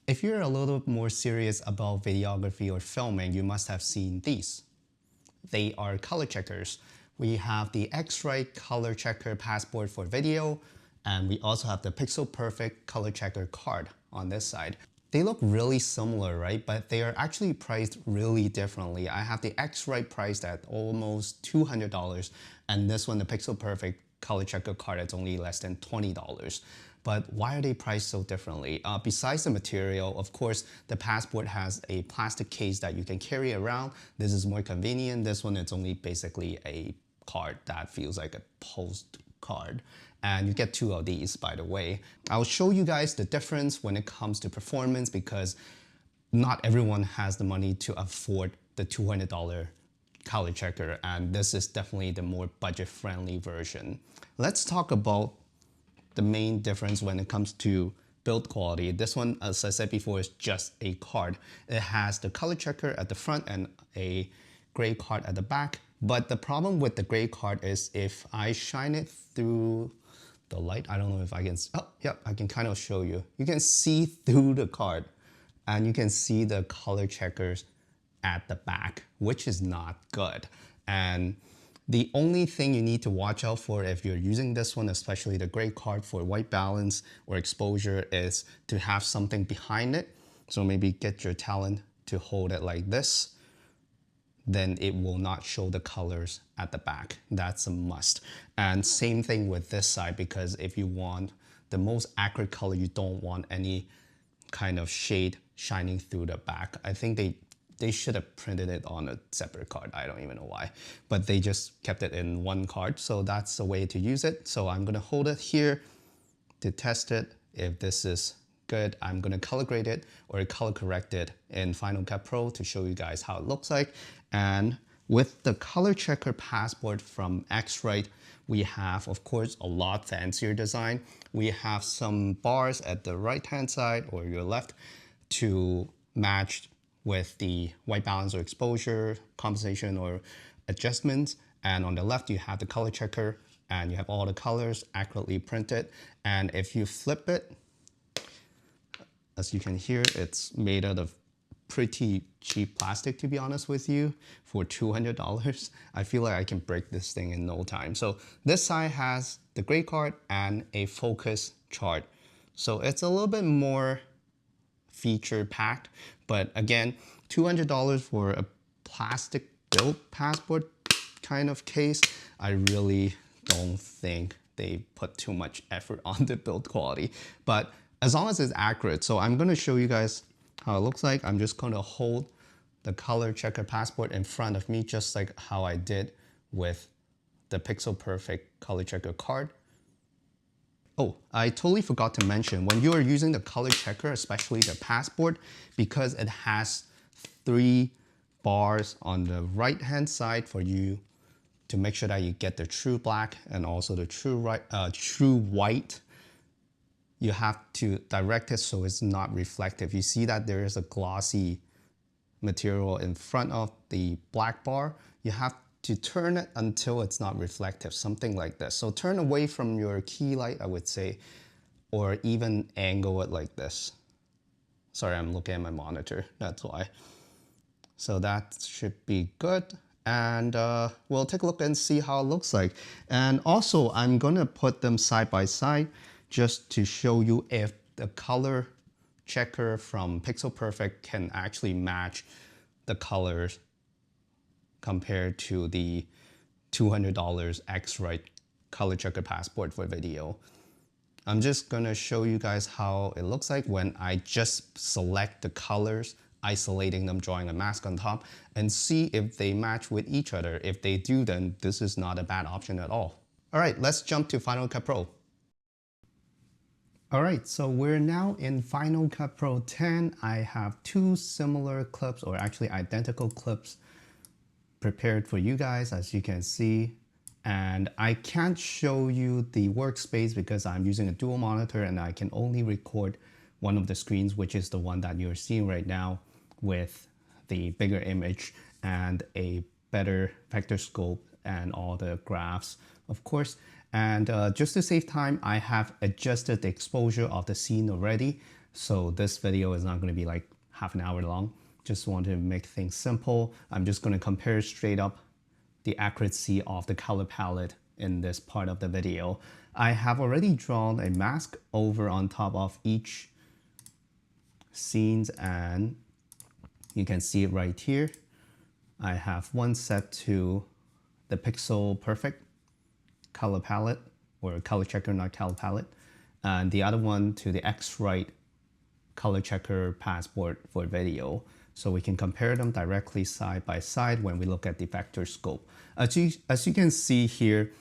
If you're a little more serious about videography or filming, you must have seen these. They are color checkers. We have the X-Rite Colorchecker Passport for video, and we also have the Pixel Perfect Color Checker card on this side. They look really similar, right? But they are actually priced really differently. I have the X-Rite priced at almost $200, and this one, the Pixel Perfect Color Checker card, it's only less than $20. But why are they priced so differently? Besides the material, of course, the Passport has a plastic case that you can carry around. This is more convenient. This one, it's only basically a card that feels like a postcard. And you get two of these, by the way. I'll show you guys the difference when it comes to performance because not everyone has the money to afford the $200 color checker, and this is definitely the more budget-friendly version. Let's talk about the main difference when it comes to build quality. This one, as I said before, is just a card. It has the color checker at the front and a gray card at the back. But the problem with the gray card is if I shine it through the light, I don't know if I can, oh, yeah, I can kind of show you. You can see through the card and you can see the color checkers at the back, which is not good. And the only thing you need to watch out for if you're using this one, especially the gray card for white balance or exposure, is to have something behind it. So maybe get your talent to hold it like this. Then it will not show the colors at the back. That's a must. And same thing with this side, because if you want the most accurate color, you don't want any kind of shade shining through the back. I think they should have printed it on a separate card. I don't even know why, but they just kept it in one card. So that's the way to use it. So I'm gonna hold it here to test it. If this is good, I'm gonna color grade it or color correct it in Final Cut Pro to show you guys how it looks like. And with the Colorchecker Passport from X-Rite, we have, of course, a lot fancier design. We have some bars at the right-hand side or your left to match with the white balance or exposure, compensation or adjustments. And on the left, you have the color checker and you have all the colors accurately printed. And if you flip it, as you can hear, it's made out of pretty cheap plastic, to be honest with you, for $200. I feel like I can break this thing in no time. So this side has the gray card and a focus chart. So it's a little bit more feature packed, but again, $200 for a plastic built passport kind of case, I really don't think they put too much effort on the build quality. But as long as it's accurate, so I'm gonna show you guys how it looks like. I'm just gonna hold the color checker passport in front of me, just like how I did with the Pixel Perfect color checker card. Oh, I totally forgot to mention, when you are using the color checker, especially the passport, because it has 3 bars on the right-hand side for you to make sure that you get the true black and also the true white, you have to direct it so it's not reflective. You see that there is a glossy material in front of the black bar. You have to turn it until it's not reflective, something like this. So turn away from your key light, I would say, or even angle it like this. Sorry, I'm looking at my monitor, that's why. So that should be good. And we'll take a look and see how it looks like. And also, I'm gonna put them side by side just to show you if the color checker from Pixel Perfect can actually match the colors compared to the $200 X-Rite Color Checker Passport for video. I'm just gonna show you guys how it looks like when I just select the colors, isolating them, drawing a mask on top, and see if they match with each other. If they do, then this is not a bad option at all. All right, let's jump to Final Cut Pro. All right, so we're now in Final Cut Pro 10. I have 2 similar clips, or actually identical clips, prepared for you guys, as you can see. And I can't show you the workspace because I'm using a dual monitor and I can only record one of the screens, which is the one that you're seeing right now with the bigger image and a better vector scope and all the graphs, of course. And just to save time, I have adjusted the exposure of the scene already. So this video is not going to be like half an hour long. Just want to make things simple. I'm just going to compare straight up the accuracy of the color palette in this part of the video. I have already drawn a mask over on top of each scenes, and you can see it right here. I have one set to the Pixel Perfect color palette, or color checker, not color palette, and the other one to the X-Rite Colorchecker Passport for video. So we can compare them directly side by side when we look at the vector scope. As you can see here,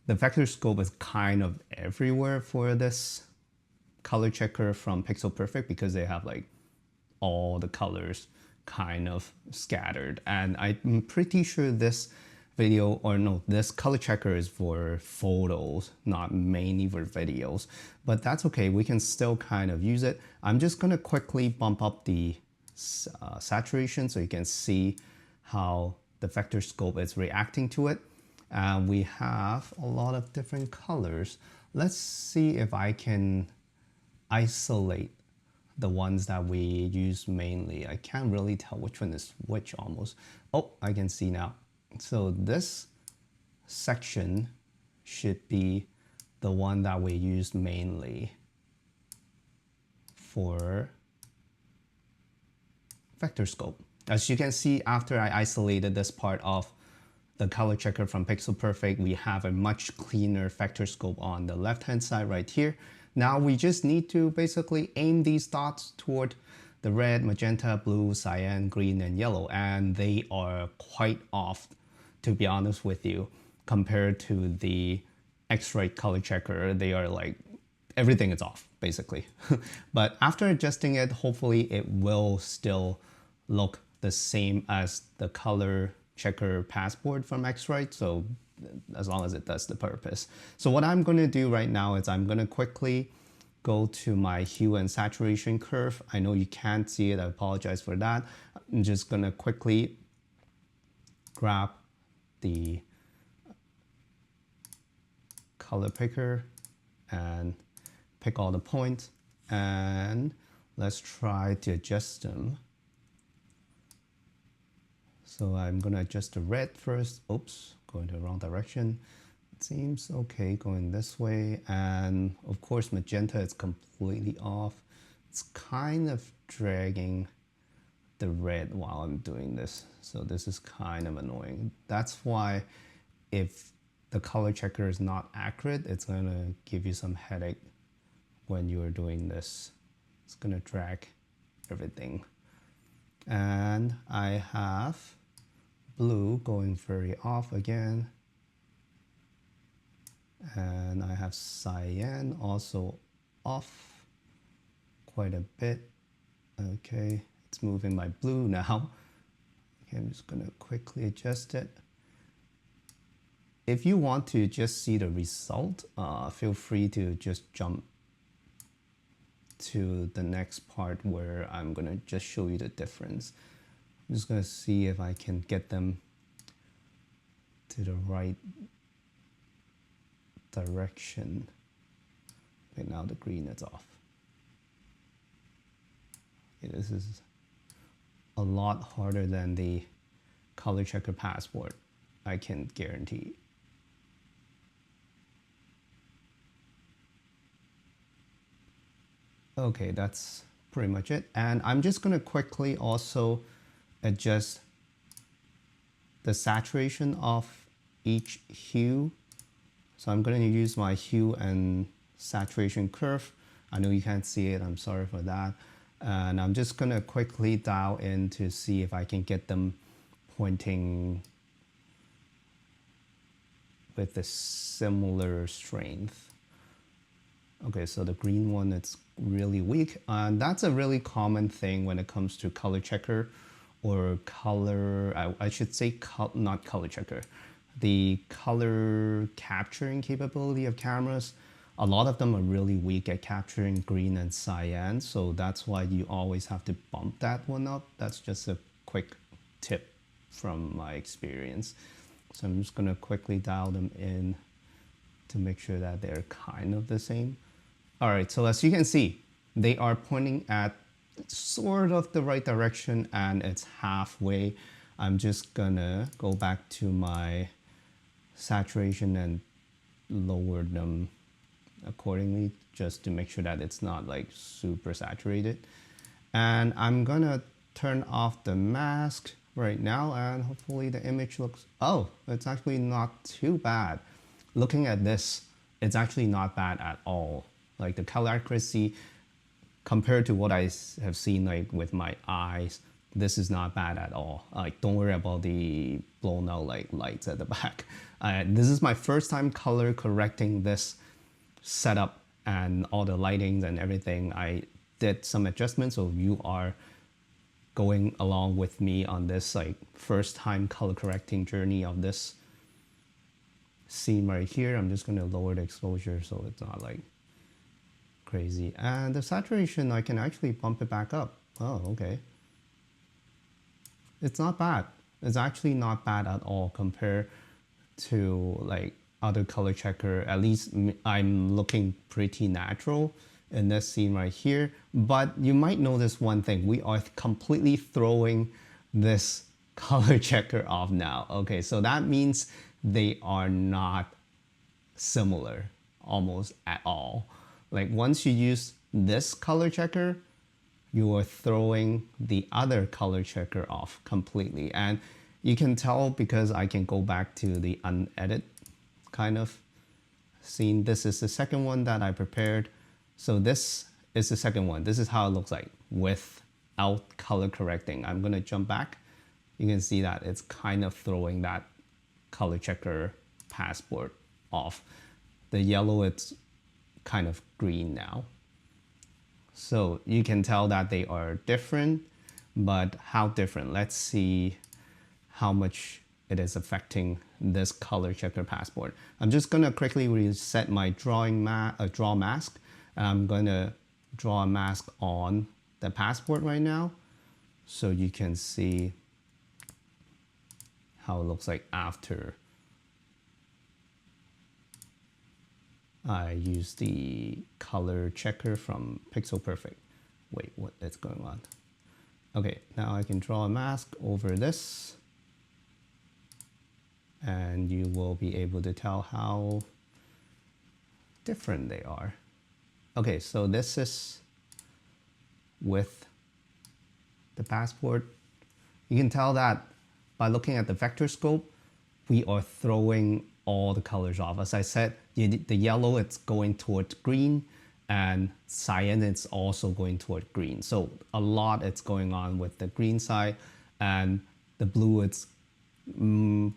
the vector scope is kind of everywhere for this color checker from Pixel Perfect because they have like all the colors kind of scattered. And I'm pretty sure this video, or no, this color checker is for photos, not mainly for videos, but that's okay. We can still kind of use it. I'm just gonna quickly bump up the saturation so you can see how the vector scope is reacting to it. And we have a lot of different colors. Let's see if I can isolate the ones that we use mainly. I can't really tell which one is which almost. Oh, I can see now. So this section should be the one that we use mainly for vector scope. As you can see, after I isolated this part of the color checker from Pixel Perfect, we have a much cleaner vector scope on the left-hand side right here. Now we just need to basically aim these dots toward the red, magenta, blue, cyan, green, and yellow, and they are quite off, to be honest with you, compared to the X-Rite Colorchecker. They are like, everything is off, basically. But after adjusting it, hopefully it will still look the same as the Colorchecker Passport from X-Rite, so as long as it does the purpose. So what I'm going to do right now is I'm going to quickly go to my hue and saturation curve. I know you can't see it, I apologize for that. I'm just going to quickly grab the color picker and pick all the points, and let's try to adjust them. So I'm gonna adjust the red first. Oops, going the wrong direction. It seems okay going this way, and of course magenta is completely off. It's kind of dragging the red while I'm doing this, so this is kind of annoying. That's why if the color checker is not accurate, it's gonna give you some headache when you're doing this. It's gonna drag everything. And I have blue going very off again, and I have cyan also off quite a bit. Okay, it's moving my blue now. Okay, I'm just gonna quickly adjust it. If you want to just see the result, feel free to just jump to the next part where I'm gonna just show you the difference. I'm just gonna see if I can get them to the right direction. Okay, now the green is off. Okay, this is a lot harder than the Colorchecker Passport, I can guarantee. Okay, that's pretty much it. And I'm just gonna quickly also adjust the saturation of each hue. So I'm going to use my hue and saturation curve. I know you can't see it, I'm sorry for that. And I'm just going to quickly dial in to see if I can get them pointing with a similar strength. Okay, so the green one, it's really weak. And that's a really common thing when it comes to color checker or color, I should say not color checker, the color capturing capability of cameras. A lot of them are really weak at capturing green and cyan, so that's why you always have to bump that one up. That's just a quick tip from my experience. So I'm just gonna quickly dial them in to make sure that they're kind of the same. All right, so as you can see, they are pointing at sort of the right direction and it's halfway. I'm just gonna go back to my saturation and lower them accordingly just to make sure that it's not like super saturated. And I'm gonna turn off the mask right now and hopefully the image looks, oh, it's actually not too bad. Looking at this, it's actually not bad at all. Like the color accuracy compared to what I have seen like with my eyes, this is not bad at all. Like don't worry about the blown out like lights at the back. This is my first time color correcting this setup and all the lightings and everything. I did some adjustments, so you are going along with me on this like first time color correcting journey of this scene right here. I'm just gonna lower the exposure so it's not like crazy. And the saturation, I can actually bump it back up. Oh, okay. It's not bad. It's actually not bad at all compared to like other color checker. At least I'm looking pretty natural in this scene right here. But you might notice one thing. We are completely throwing this color checker off now. Okay, so that means they are not similar almost at all. Like once you use this color checker, you are throwing the other color checker off completely. And you can tell because I can go back to the unedited kind of scene. This is the second one that I prepared. So this is the second one. This is how it looks like without color correcting. I'm gonna jump back. You can see that it's kind of throwing that color checker passport off. The yellow, it's kind of green now. So you can tell that they are different, but how different? Let's see how much it is affecting this color checker passport. I'm just gonna quickly reset my draw mask. I'm gonna draw a mask on the passport right now so you can see how it looks like after I use the color checker from Pixel Perfect. Wait, what is going on? Okay, now I can draw a mask over this and you will be able to tell how different they are. Okay, so this is with the passport. You can tell that by looking at the vector scope, we are throwing all the colors off. As I said, the yellow, it's going towards green, and cyan, it's also going toward green. So a lot it's going on with the green side, and the blue, it's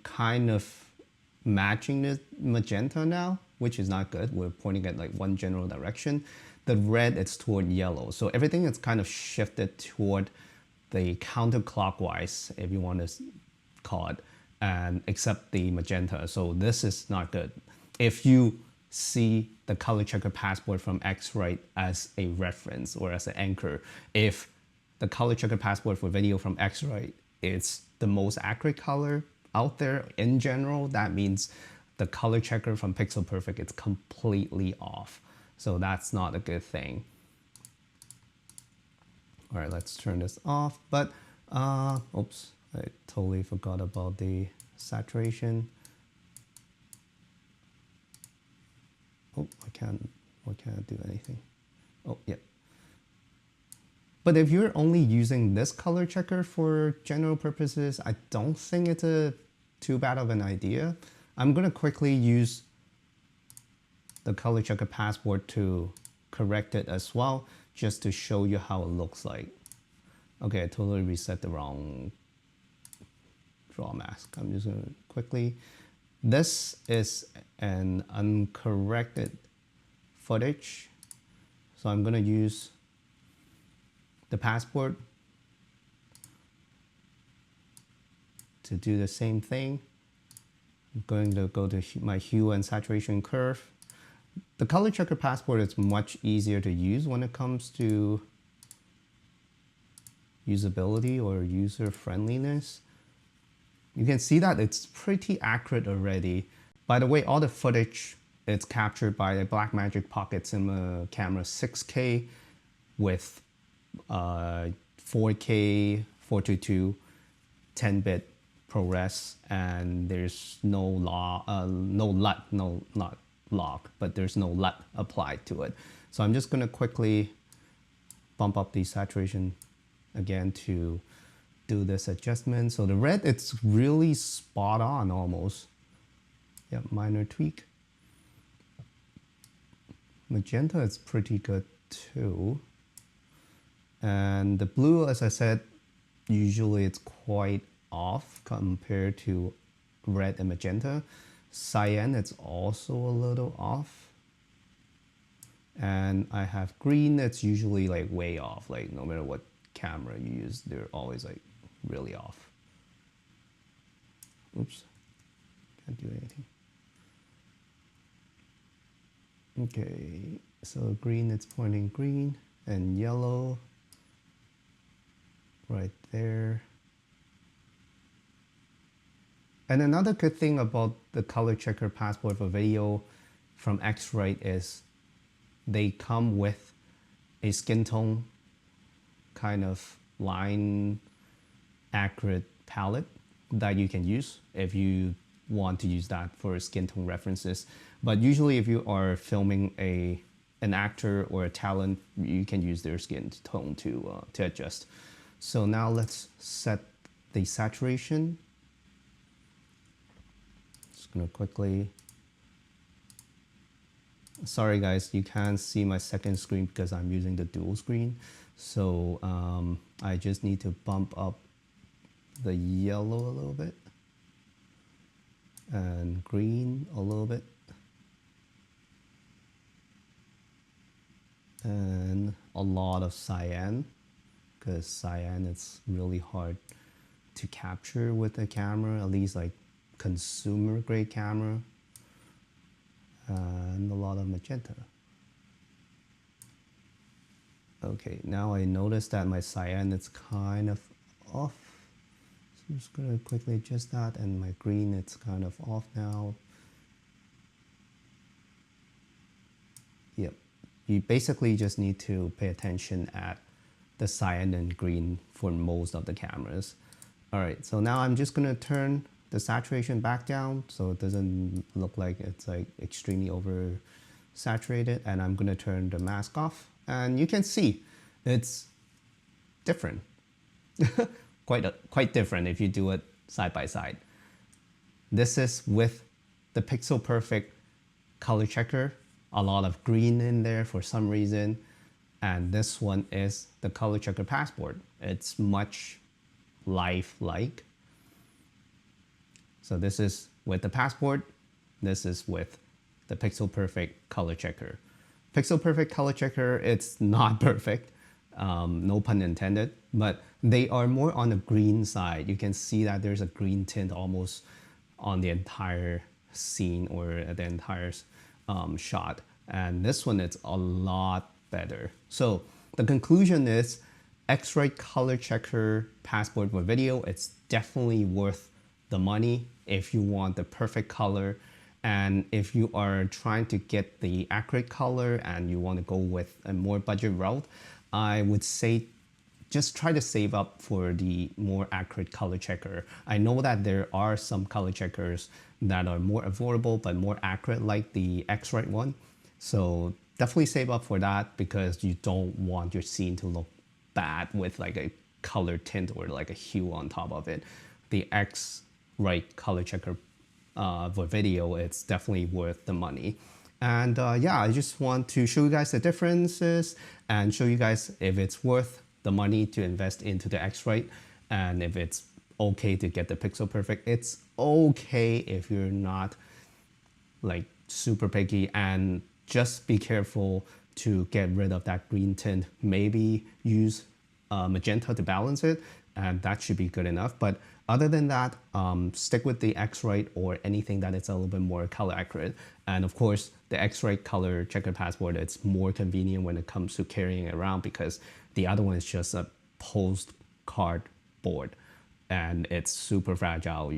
kind of matching the magenta now, which is not good. We're pointing at like one general direction. The red, it's toward yellow. So everything is kind of shifted toward the counterclockwise, if you want to call it, and except the magenta. So this is not good. If you see the color checker passport from X-Rite as a reference or as an anchor, if the color checker passport for video from X-Rite is the most accurate color out there in general, that means the color checker from Pixel Perfect is completely off. So that's not a good thing. All right, let's turn this off. But oops, I totally forgot about the saturation. Oh, I can't do anything. Oh, yeah. But if you're only using this color checker for general purposes, I don't think it's too bad of an idea. I'm gonna quickly use the color checker passport to correct it as well, just to show you how it looks like. Okay, I totally reset the wrong draw mask. I'm just gonna quickly. This is an uncorrected footage. So I'm gonna use the passport to do the same thing. I'm going to go to my hue and saturation curve. The color checker passport is much easier to use when it comes to usability or user friendliness. You can see that it's pretty accurate already. By the way, all the footage is captured by the Blackmagic Pocket Cinema Camera 6K. with 4K 422 10-bit ProRes, and there's no LUT, not log, but there's no LUT applied to it. So I'm just gonna quickly bump up the saturation again to do this adjustment. So the red, it's really spot on almost. Yep, minor tweak. Magenta is pretty good too. And the blue, as I said, usually it's quite off compared to red and magenta. Cyan, it's also a little off. And I have green, it's usually like way off. Like no matter what camera you use, they're always like really off. Oops, can't do anything. Okay, so green, it's pointing green, and yellow right there. And another good thing about the Colorchecker Passport for video from X-Rite is they come with a skin tone kind of line accurate palette that you can use if you want to use that for skin tone references. But usually if you are filming an actor or a talent, you can use their skin tone to adjust. So now let's set the saturation. Just gonna quickly, sorry guys, you can't see my second screen because I'm using the dual screen. So I just need to bump up the yellow a little bit and green a little bit. And a lot of cyan, because cyan it's really hard to capture with the camera, at least like consumer grade camera. And a lot of magenta. Okay, now I notice that my cyan is kind of off. So I'm just gonna quickly adjust that, and my green it's kind of off now. Yep. You basically just need to pay attention at the cyan and green for most of the cameras. All right, so now I'm just gonna turn the saturation back down so it doesn't look like it's like extremely over saturated, and I'm gonna turn the mask off, and you can see it's different. quite different if you do it side by side. This is with the Pixel Perfect Colorchecker, a lot of green in there for some reason, and this one is the Colorchecker Passport. It's much lifelike. So this is with the Passport, this is with the Pixel Perfect Colorchecker. Pixel Perfect Colorchecker, it's not perfect, no pun intended, but they are more on the green side. You can see that there's a green tint almost on the entire scene or the entire shot. And this one, it's a lot better. So the conclusion is X-Rite Colorchecker Passport for video, it's definitely worth the money if you want the perfect color. And if you are trying to get the accurate color and you want to go with a more budget route, I would say just try to save up for the more accurate color checker. I know that there are some color checkers that are more affordable but more accurate, like the X-Rite one. So definitely save up for that, because you don't want your scene to look bad with like a color tint or like a hue on top of it. The X-Rite Colorchecker for video, it's definitely worth the money. And yeah, I just want to show you guys the differences and show you guys if it's worth the money to invest into the X-Rite, and if it's okay to get the Pixel Perfect. It's okay if you're not like super picky, and just be careful to get rid of that green tint. Maybe use magenta to balance it, and that should be good enough. But other than that, stick with the X-Rite or anything that is a little bit more color accurate. And of course, the X-Rite Colorchecker Passport, it's more convenient when it comes to carrying it around, because the other one is just a postcard board and it's super fragile.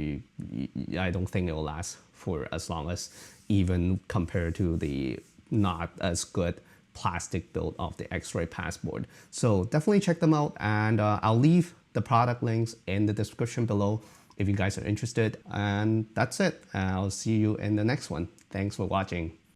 I don't think it will last for as long as, even compared to the not as good plastic build of the X-Rite Passport. So definitely check them out, and I'll leave the product links in the description below if you guys are interested. And that's it. I'll see you in the next one. Thanks for watching.